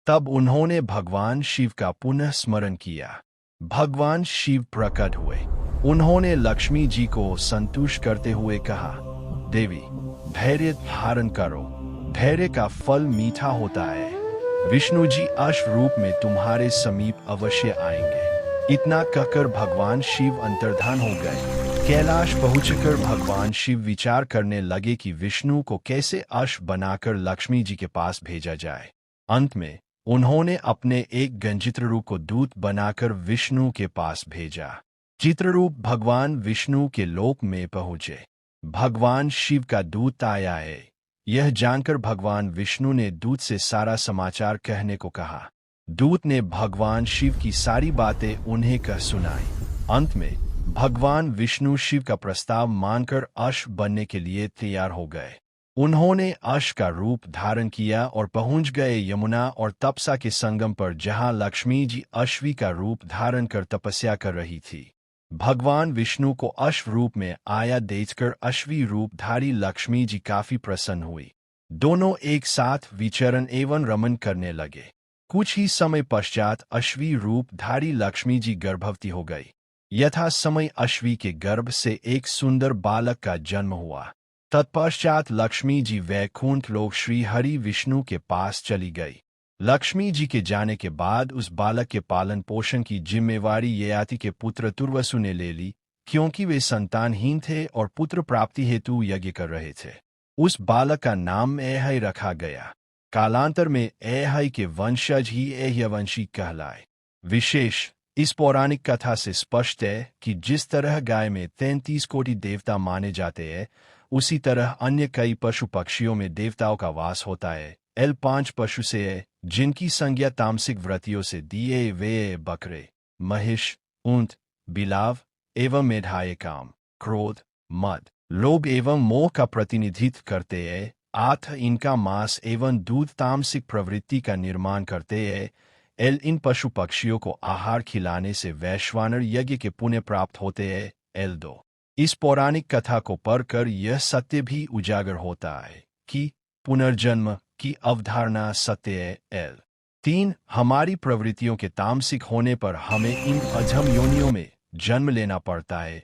तब उन्होंने भगवान शिव का पुनः स्मरण किया। भगवान शिव प्रकट हुए। उन्होंने लक्ष्मी जी को संतुष्ट करते हुए कहा, देवी, धैर्य धारण करो, धैर्य का फल मीठा होता है। विष्णु जी अश्व रूप में तुम्हारे समीप अवश्य आएंगे। इतना कहकर भगवान शिव अंतर्धान हो गए। कैलाश पहुंचकर भगवान शिव विचार करने लगे कि विष्णु को कैसे अश्व बनाकर लक्ष्मी जी के पास भेजा जाए। अंत में उन्होंने अपने एक गंजित्ररूप को दूत बनाकर विष्णु के पास भेजा। चित्ररूप भगवान विष्णु के लोक में पहुंचे। भगवान शिव का दूत आया है, यह जानकर भगवान विष्णु ने दूत से सारा समाचार कहने को कहा। दूत ने भगवान शिव की सारी बातें उन्हें कह सुनाई। अंत में भगवान विष्णु शिव का प्रस्ताव मानकर अश्व बनने के लिए तैयार हो गए। उन्होंने अश्व का रूप धारण किया और पहुंच गए यमुना और तपसा के संगम पर, जहां लक्ष्मी जी अश्वी का रूप धारण कर तपस्या कर रही थी। भगवान विष्णु को अश्व रूप में आया देखकर अश्वी रूपधारी लक्ष्मी जी काफी प्रसन्न हुई। दोनों एक साथ विचरण एवं रमन करने लगे। कुछ ही समय पश्चात अश्वी रूपधारी लक्ष्मी जी गर्भवती हो गई। यथा समय अश्वी के गर्भ से एक सुंदर बालक का जन्म हुआ। तत्पश्चात लक्ष्मी जी वैकुंठ लोक श्री हरि विष्णु के पास चली गई। लक्ष्मी जी के जाने के बाद उस बालक के पालन पोषण की जिम्मेवारी ययाति के पुत्र तुर्वसु ने ले ली, क्योंकि वे संतानहीन थे और पुत्र प्राप्ति हेतु यज्ञ कर रहे थे। उस बालक का नाम ऐहय रखा गया। कालांतर में ऐहय के वंशज ही ऐह्यवंशी कहलाए। विशेष इस पौराणिक कथा से स्पष्ट है कि जिस तरह गाय में 33 कोटि देवता माने जाते हैं, उसी तरह अन्य कई पशु पक्षियों में देवताओं का वास होता है। 5 पशु से है, जिनकी संज्ञा तामसिक व्रतियों से दिए वे बकरे, महिष, ऊंट, बिलाव एवं मेढाए काम, क्रोध, मद, लोभ एवं मोह का प्रतिनिधित्व करते हैं। 8 इनका मांस एवं दूध तामसिक प्रवृत्ति का निर्माण करते हैं। इन पशु पक्षियों को आहार खिलाने से वैश्वानर यज्ञ के पुण्य प्राप्त होते हैं। 2 इस पौराणिक कथा को पढ़कर यह सत्य भी उजागर होता है कि पुनर्जन्म की अवधारणा सत्य है। 3 हमारी प्रवृत्तियों के तामसिक होने पर हमें इन अधम योनियों में जन्म लेना पड़ता है।